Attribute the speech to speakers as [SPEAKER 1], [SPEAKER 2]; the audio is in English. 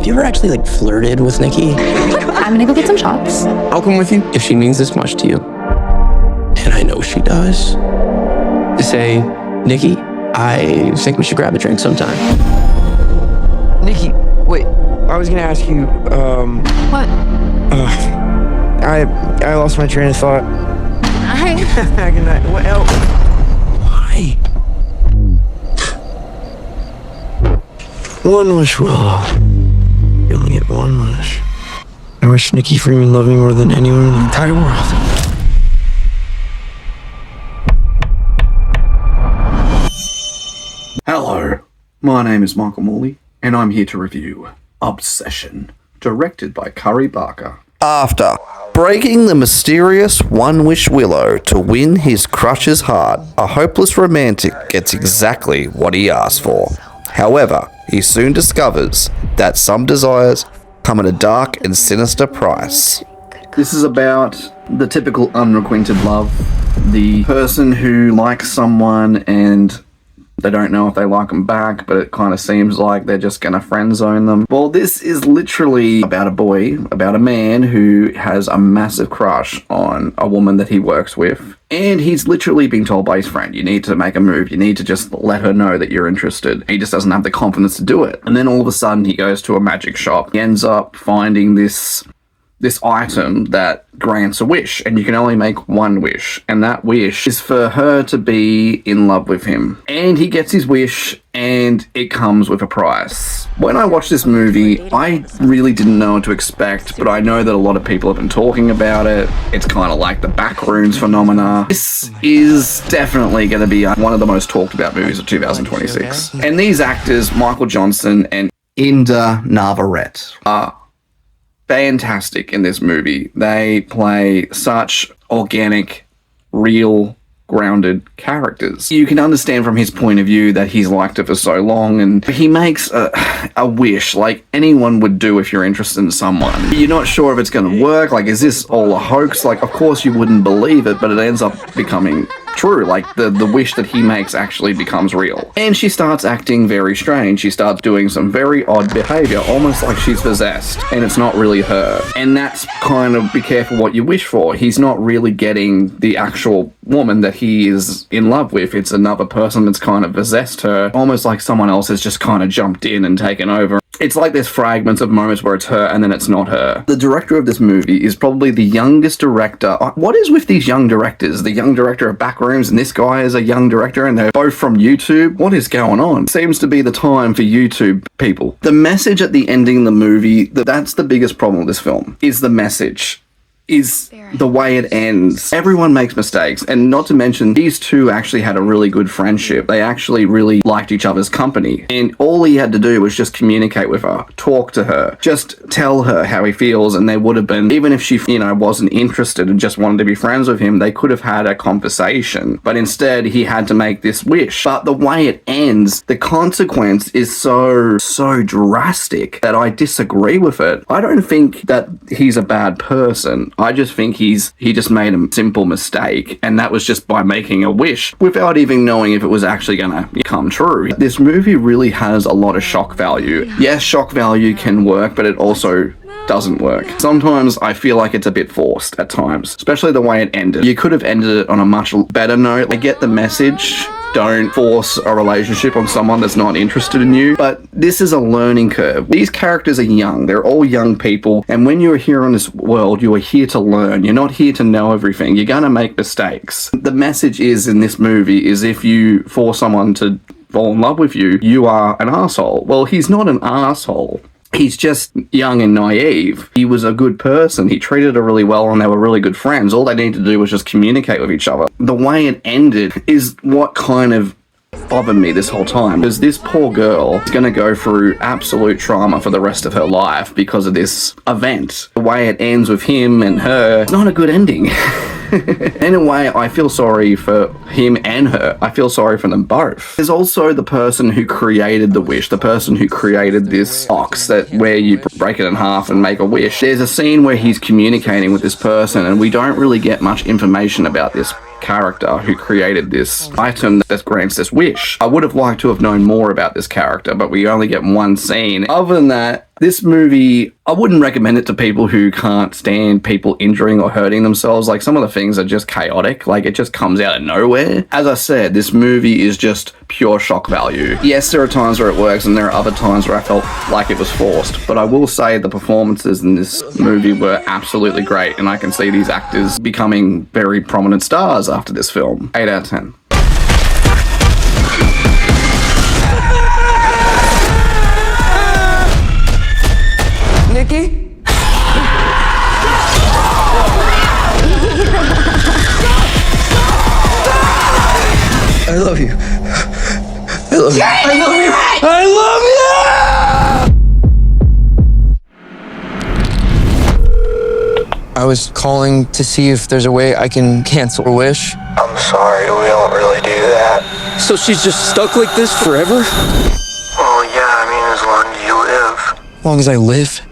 [SPEAKER 1] you ever actually, flirted with Nikki?
[SPEAKER 2] I'm gonna go get some shots.
[SPEAKER 1] I'll come with you if she means this much to you. And I know she does. Say, Nikki, I think we should grab a drink sometime.
[SPEAKER 3] Nikki, wait. I was gonna ask you,
[SPEAKER 2] What?
[SPEAKER 3] I lost my train of thought. Good night. What else?
[SPEAKER 1] Why?
[SPEAKER 3] One wish, Willow. You only get one wish. I wish Nikki Freeman loved me more than anyone in the entire world.
[SPEAKER 4] Hello, my name is Michael Morley, and I'm here to review Obsession, directed by Curry Barker.
[SPEAKER 5] After breaking the mysterious one-wish Willow to win his crush's heart, a hopeless romantic gets exactly what he asked for. However, he soon discovers that some desires come at a dark and sinister price.
[SPEAKER 4] This is about the typical unrequited love, the person who likes someone and they don't know if they like them back, but it kind of seems like they're just going to friend zone them. Well, this is literally about a boy, about a man who has a massive crush on a woman that he works with. And he's literally being told by his friend, you need to make a move. You need to just let her know that you're interested. He just doesn't have the confidence to do it. And then all of a sudden he goes to a magic shop. He ends up finding this item that grants a wish, and you can only make one wish, and that wish is for her to be in love with him. And he gets his wish, and it comes with a price. When I watched this movie, I really didn't know what to expect, but I know that a lot of people have been talking about it. It's kind of like the Backrooms phenomena. This is definitely going to be one of the most talked about movies of 2026. And these actors, Michael Johnson and Inda Navarrete, are fantastic in this movie. They play such organic, real, grounded characters. You can understand from his point of view that he's liked her for so long, and he makes a wish like anyone would do if you're interested in someone. You're not sure if it's going to work. Like, is this all a hoax? Like, of course you wouldn't believe it, but it ends up becoming true. Like, the wish that he makes actually becomes real. And she starts acting very strange. She starts doing some very odd behavior, almost like she's possessed, and it's not really her. And that's kind of, be careful what you wish for. He's not really getting the actual woman that he is in love with. It's another person that's kind of possessed her, almost like someone else has just kind of jumped in and taken over. It's like there's fragments of moments where it's her and then it's not her. The director of this movie is probably the youngest director. What is with these young directors? The young director of Backrooms and this guy is a young director, and they're both from YouTube. What is going on? Seems to be the time for YouTube people. The message at the ending of the movie, that's the biggest problem with this film, is the message. Is the way it ends. Everyone makes mistakes, and not to mention, these two actually had a really good friendship. They actually really liked each other's company, and all he had to do was just communicate with her, talk to her, just tell her how he feels, and they would have been, even if she, wasn't interested and just wanted to be friends with him, they could have had a conversation. But instead, he had to make this wish. But the way it ends, the consequence is so drastic that I disagree with it. I don't think that he's a bad person. I just think he just made a simple mistake, and that was just by making a wish without even knowing if it was actually gonna come true. This movie really has a lot of shock value. Yes, shock value can work, but it also doesn't work. Sometimes I feel like it's a bit forced at times, especially the way it ended. You could have ended it on a much better note. I get the message. Don't force a relationship on someone that's not interested in you. But this is a learning curve. These characters are young. They're all young people. And when you're here on this world, you are here to learn. You're not here to know everything. You're going to make mistakes. The message is in this movie is if you force someone to fall in love with you, you are an asshole. Well, he's not an asshole. He's just young and naive. He was a good person. He treated her really well and they were really good friends. All they needed to do was just communicate with each other. The way it ended is what kind of bothered me this whole time, because this poor girl is going to go through absolute trauma for the rest of her life because of this event. The way it ends with him and her, it's not a good ending. In a way, I feel sorry for him and her. I feel sorry for them both. There's also the person who created the wish, the person who created this box where you break it in half and make a wish. There's a scene where he's communicating with this person, and we don't really get much information about this character who created this item that grants this wish. I would have liked to have known more about this character, but we only get one scene. Other than that, This movie, I wouldn't recommend it to people who can't stand people injuring or hurting themselves. Like, some of the things are just chaotic. Like, it just comes out of nowhere. As I said, this movie is just pure shock value. Yes, there are times where it works, and there are other times where I felt like it was forced. But I will say the performances in this movie were absolutely great, and I can see these actors becoming very prominent stars after this film. 8 out of 10.
[SPEAKER 1] Nikki? I love you. I love you. I love you. I love you! I was calling to see if there's a way I can cancel a wish.
[SPEAKER 3] I'm sorry, we don't really do that.
[SPEAKER 1] So she's just stuck like this forever?
[SPEAKER 3] Well, yeah, I mean, as long as you live.
[SPEAKER 1] As long as I live?